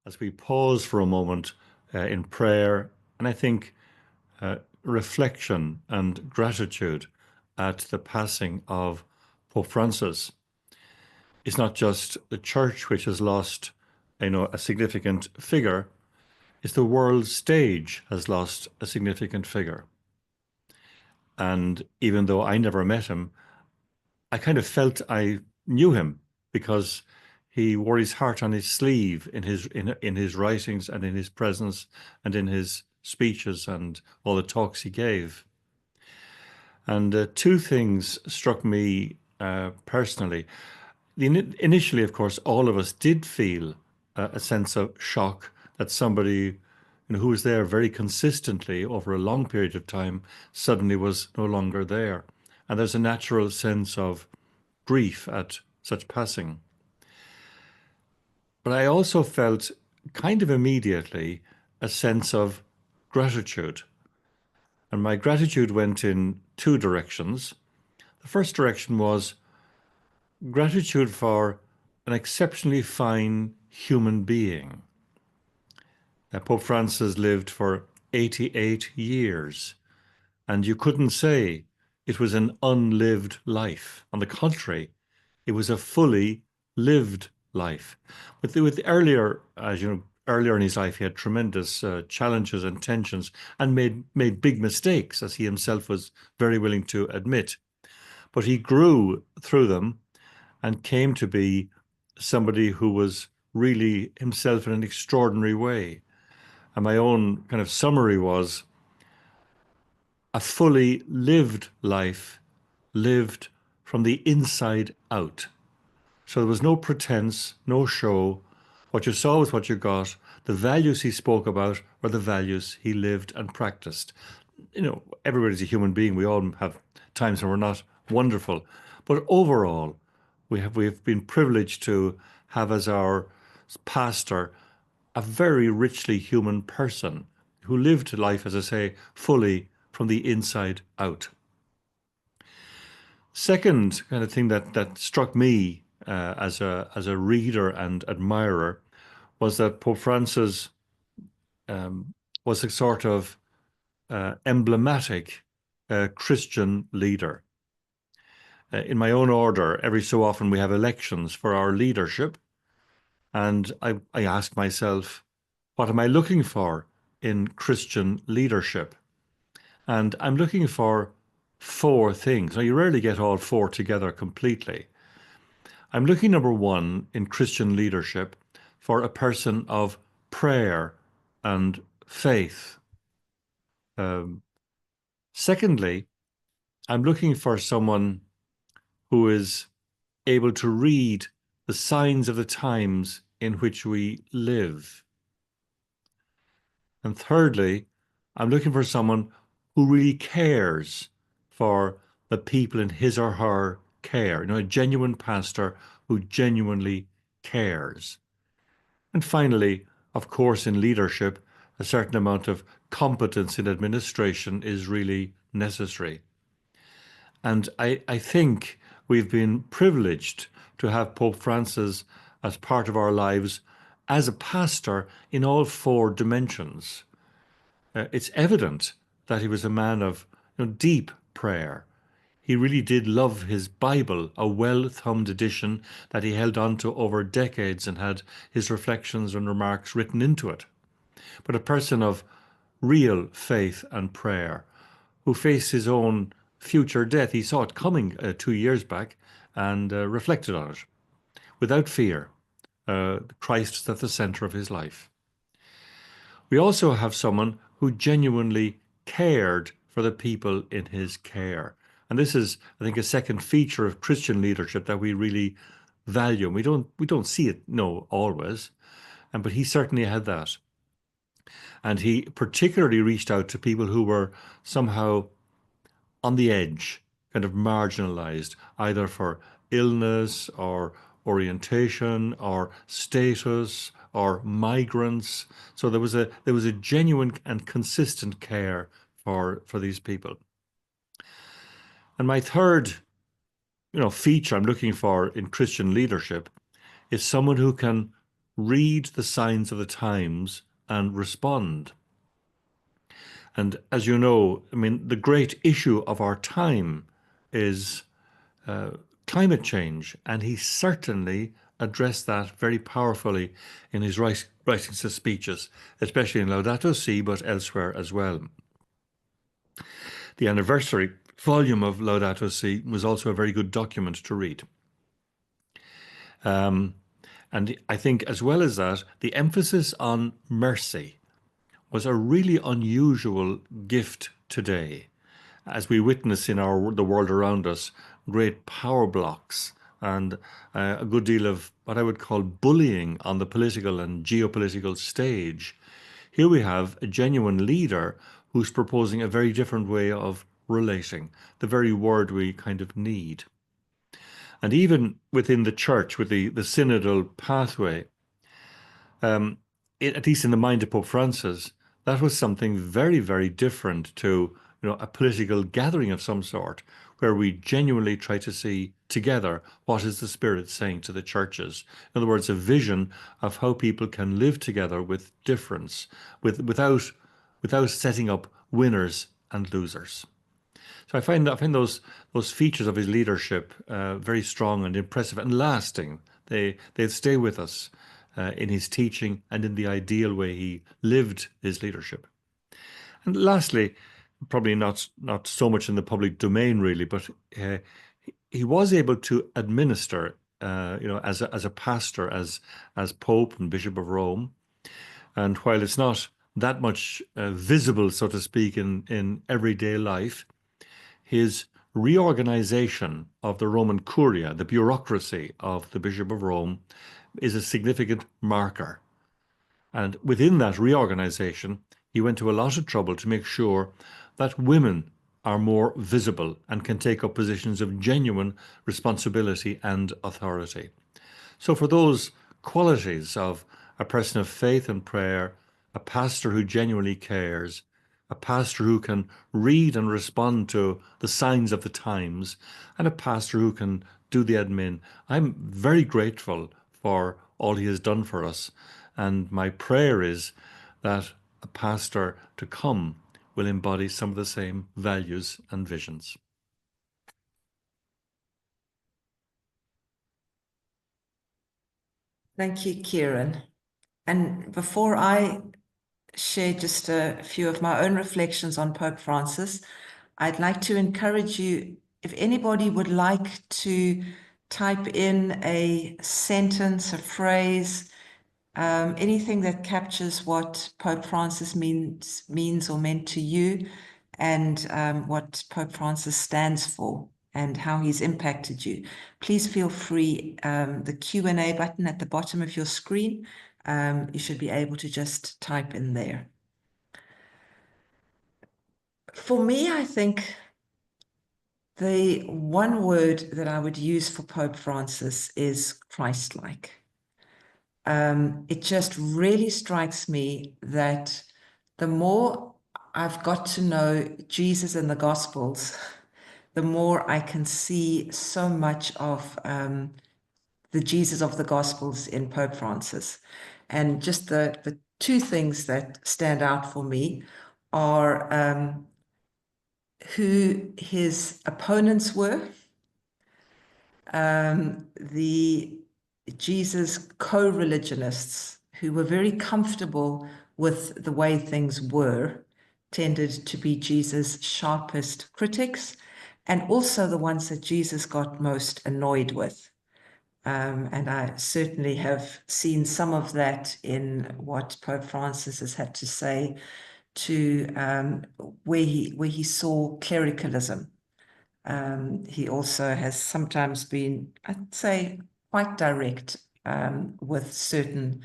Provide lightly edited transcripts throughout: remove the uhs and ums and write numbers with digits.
as we pause for a moment in prayer, and I think reflection and gratitude at the passing of Pope Francis. It's not just the church which has lost, a significant figure. It's the world stage has lost a significant figure. And even though I never met him, I kind of felt I knew him because he wore his heart on his sleeve in his writings and in his presence and in his speeches and all the talks he gave. And two things struck me personally. Initially, of course, all of us did feel a sense of shock that somebody who was there very consistently over a long period of time suddenly was no longer there. And there's a natural sense of grief at such passing. But I also felt kind of immediately a sense of gratitude. And my gratitude went in two directions. The first direction was gratitude for an exceptionally fine human being. Pope Francis lived for 88 years, and you couldn't say it was an unlived life. On the contrary, it was a fully lived life. With earlier, as you know, earlier in his life, he had tremendous challenges and tensions and made big mistakes, as he himself was very willing to admit. But he grew through them and came to be somebody who was really himself in an extraordinary way. And my own kind of summary was a fully lived life, lived from the inside out. So there was no pretense, no show. What you saw was what you got. The values he spoke about were the values he lived and practiced. Everybody's a human being. We all have times when we're not wonderful. But overall, we've been privileged to have as our pastor a very richly human person who lived life, as I say, fully from the inside out. Second kind of thing that struck me as a reader and admirer was that Pope Francis was a sort of emblematic Christian leader. In my own order, every so often we have elections for our leadership, and I ask myself, what am I looking for in Christian leadership? And I'm looking for four things. Now, you rarely get all four together completely. I'm looking, number one, in Christian leadership for a person of prayer and faith. Secondly, I'm looking for someone who is able to read the signs of the times in which we live. And thirdly, I'm looking for someone who really cares for the people in his or her care, a genuine pastor who genuinely cares. And finally, of course, in leadership, a certain amount of competence in administration is really necessary. And I think we've been privileged to have Pope Francis as part of our lives as a pastor in all four dimensions. It's evident that he was a man of deep prayer. He really did love his Bible, a well-thumbed edition that he held on to over decades and had his reflections and remarks written into it. But a person of real faith and prayer who faced his own future death. He saw it coming 2 years back and reflected on it without fear. Christ is at the center of his life. We also have someone who genuinely cared for the people in his care. And this is, I think, a second feature of Christian leadership that we really value. And we don't see it, no, always. But he certainly had that. And he particularly reached out to people who were somehow on the edge, kind of marginalized, either for illness or orientation or status or migrants. So there was a genuine and consistent care for these people. And my third, feature I'm looking for in Christian leadership is someone who can read the signs of the times and respond. And as you know, I mean, the great issue of our time is climate change, and he certainly addressed that very powerfully in his writings and speeches, especially in Laudato Si, but elsewhere as well. The anniversary volume of Laudato Si was also a very good document to read. And I think, as well as that, the emphasis on mercy was a really unusual gift today, as we witness in the world around us, great power blocks and a good deal of what I would call bullying on the political and geopolitical stage. Here we have a genuine leader who's proposing a very different way of relating, the very word we kind of need. And even within the church, with the synodal pathway, at least in the mind of Pope Francis, that was something very, very different to a political gathering of some sort, where we genuinely try to see together what is the Spirit saying to the churches. In other words, a vision of how people can live together with difference, without setting up winners and losers. So I find those features of his leadership very strong and impressive and lasting. They stay with us in his teaching and in the ideal way he lived his leadership. And lastly, probably not so much in the public domain really, but he was able to administer, as a pastor, as Pope and Bishop of Rome. And while it's not that much visible, so to speak, in everyday life, his reorganization of the Roman Curia, the bureaucracy of the Bishop of Rome, is a significant marker. And within that reorganization, he went to a lot of trouble to make sure that women are more visible and can take up positions of genuine responsibility and authority. So for those qualities of a person of faith and prayer, a pastor who genuinely cares, a pastor who can read and respond to the signs of the times, and a pastor who can do the admin, I'm very grateful for all he has done for us. And my prayer is that a pastor to come will embody some of the same values and visions. Thank you, Kieran. And before I share just a few of my own reflections on Pope Francis, I'd like to encourage you, if anybody would like to type in a sentence, a phrase, anything that captures what Pope Francis means or meant to you, and what Pope Francis stands for and how he's impacted you, please feel free. The Q&A button at the bottom of your screen, you should be able to just type in there. For me, I think the one word that I would use for Pope Francis is Christ-like. It just really strikes me that the more I've got to know Jesus and the Gospels, the more I can see so much of the Jesus of the Gospels in Pope Francis. And just the two things that stand out for me are who his opponents were, the Jesus co-religionists who were very comfortable with the way things were, tended to be Jesus' sharpest critics, and also the ones that Jesus got most annoyed with. And I certainly have seen some of that in what Pope Francis has had to say to where he saw clericalism. He also has sometimes been, I'd say, quite direct with certain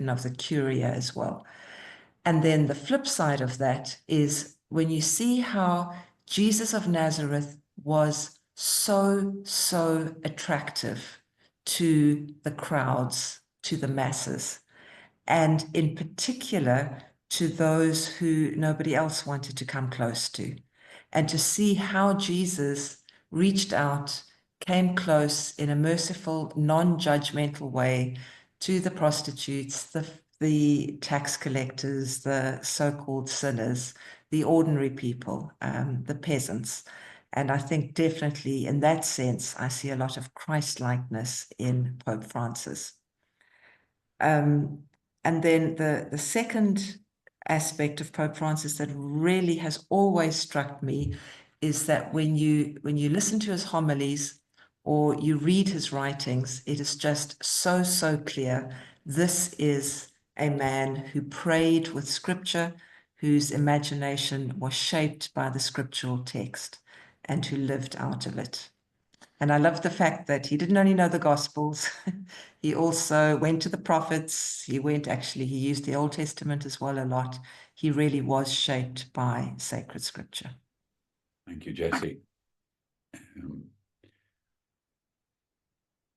of the curia as well. And then the flip side of that is when you see how Jesus of Nazareth was so attractive to the crowds, to the masses, and in particular to those who nobody else wanted to come close to. And to see how Jesus reached out, came close in a merciful, non-judgmental way to the prostitutes, the tax collectors, the so-called sinners, the ordinary people, the peasants. And I think definitely in that sense, I see a lot of Christ-likeness in Pope Francis. And then the second aspect of Pope Francis that really has always struck me is that when you listen to his homilies or you read his writings, it is just so clear. This is a man who prayed with scripture, whose imagination was shaped by the scriptural text, and who lived out of it. And I love the fact that he didn't only know the Gospels, he also went to the prophets. He used the Old Testament as well a lot. He really was shaped by sacred scripture. Thank you, Jessie.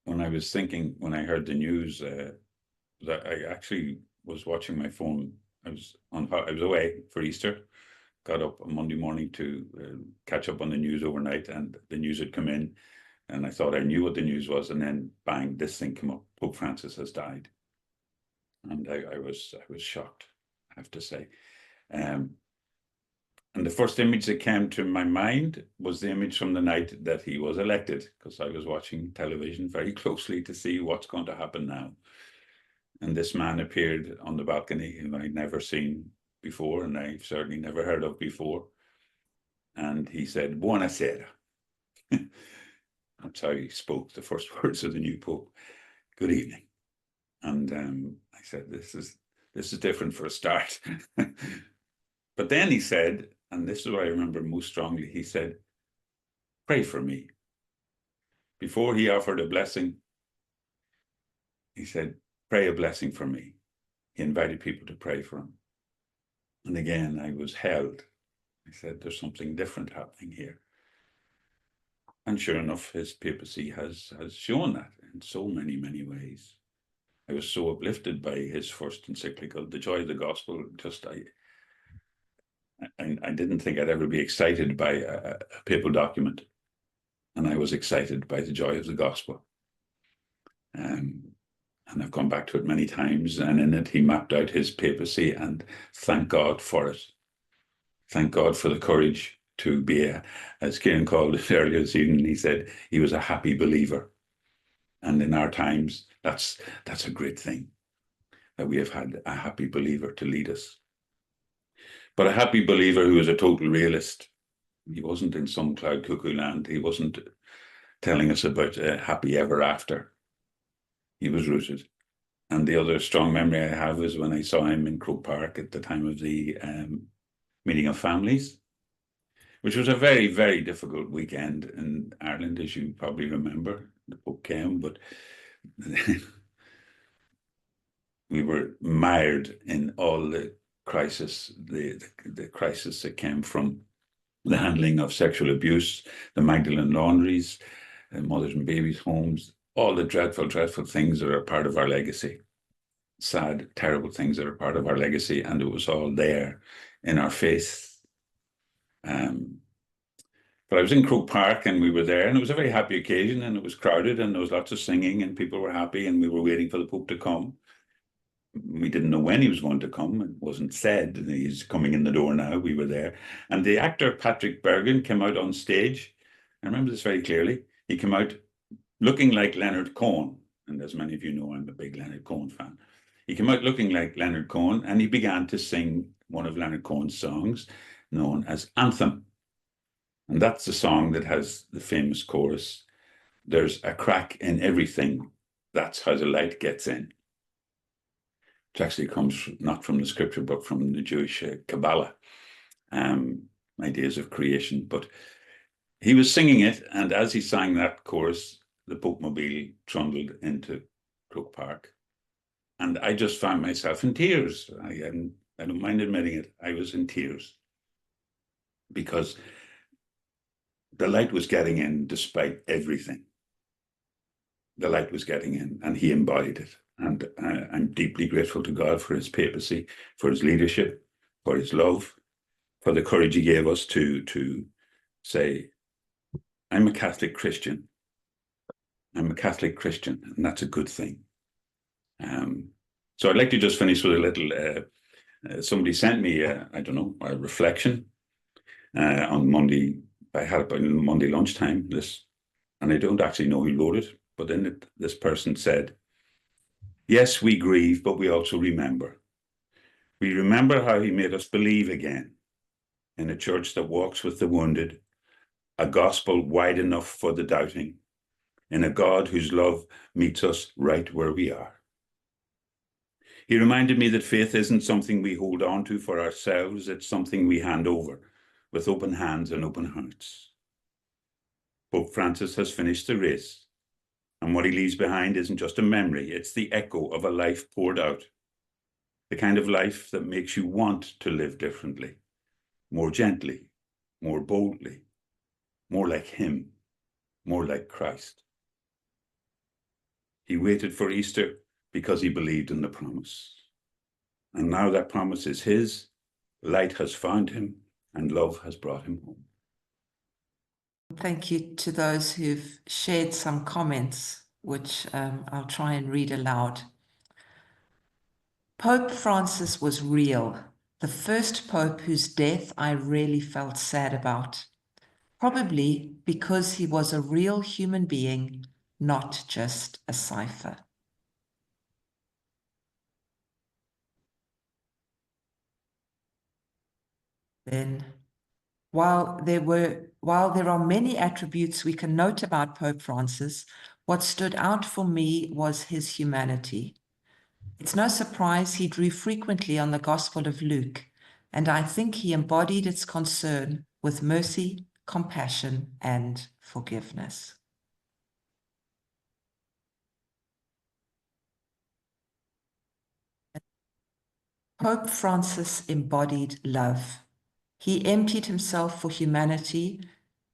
When I was thinking, when I heard the news, that I actually was watching my phone. I was away for Easter, got up on Monday morning to catch up on the news overnight, and the news had come in, and I thought I knew what the news was, and then bang, this thing came up: Pope Francis has died, and I was shocked, I have to say. And the first image that came to my mind was the image from the night that he was elected, because I was watching television very closely to see what's going to happen now. And this man appeared on the balcony whom I'd never seen before, and I've certainly never heard of before. And he said, "Buonasera." That's how he spoke the first words of the new Pope. "Good evening." And I said, this is different for a start. But then he said, and this is what I remember most strongly, he said, "Pray for me." Before he offered a blessing, he said, "Pray a blessing for me." He invited people to pray for him. And again, I was held. I said, there's something different happening here. And sure enough, his papacy has shown that in so many ways. I was so uplifted by his first encyclical, The Joy of the Gospel. Just I didn't think I'd ever be excited by a papal document. And I was excited by the joy of the gospel. And I've gone back to it many times, and in it he mapped out his papacy, and thank God for it. Thank God for the courage to be, as Kieran called it earlier this evening, he said he was a happy believer. And in our times, that's a great thing, that we have had a happy believer to lead us. But a happy believer who is a total realist. He wasn't in some cloud cuckoo land. He wasn't telling us about a happy ever after. He was rooted. And the other strong memory I have is when I saw him in Croke Park at the time of the meeting of families, which was a very difficult weekend in Ireland, as you probably remember. The Pope came, but we were mired in all the crisis, the crisis that came from the handling of sexual abuse, the Magdalene laundries, mothers and babies' homes, all the dreadful things that are part of our legacy. Sad, terrible things that are part of our legacy, and it was all there in our face. But I was in Croke Park, and we were there, and it was a very happy occasion, and it was crowded, and there was lots of singing, and people were happy, and we were waiting for the Pope to come. We didn't know when he was going to come. It wasn't said he's coming in the door now. We were there. And the actor Patrick Bergin came out on stage. I remember this very clearly. He came out looking like Leonard Cohen. And as many of you know, I'm a big Leonard Cohen fan. He came out looking like Leonard Cohen, and he began to sing one of Leonard Cohen's songs known as Anthem. And that's the song that has the famous chorus, "There's a crack in everything. That's how the light gets in." Which actually comes not from the scripture, but from the Jewish Kabbalah, ideas of creation. But he was singing it, and as he sang that chorus, the Pope Mobile trundled into Croke Park. And I just found myself in tears. I don't mind admitting it. I was in tears. Because the light was getting in despite everything. The light was getting in, and he embodied it. And I'm deeply grateful to God for his papacy, for his leadership, for his love, for the courage he gave us to say, I'm a Catholic Christian. I'm a Catholic Christian, and that's a good thing. So I'd like to just finish with a little, somebody sent me, I don't know, a reflection on Monday. I had it on Monday lunchtime, and I don't actually know who wrote it, but in it, this person said, "Yes, we grieve, but we also remember. We remember how he made us believe again in a church that walks with the wounded, a gospel wide enough for the doubting, in a God whose love meets us right where we are." He reminded me that faith isn't something we hold on to for ourselves, it's something we hand over with open hands and open hearts. Pope Francis has finished the race, and what he leaves behind isn't just a memory, it's the echo of a life poured out, the kind of life that makes you want to live differently, more gently, more boldly, more like him, more like Christ. He waited for Easter because he believed in the promise. And now that promise is his, light has found him, and love has brought him home. Thank you to those who've shared some comments, which I'll try and read aloud. Pope Francis was real, the first pope whose death I really felt sad about, probably because he was a real human being, not just a cipher. Then, while there are many attributes we can note about Pope Francis, what stood out for me was his humanity. It's no surprise he drew frequently on the Gospel of Luke, and I think he embodied its concern with mercy, compassion, and forgiveness. Pope Francis embodied love. He emptied himself for humanity,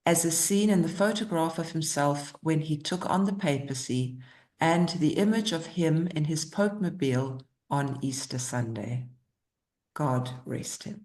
as is seen in the photograph of himself when he took on the papacy and the image of him in his Pope-mobile on Easter Sunday. God rest him.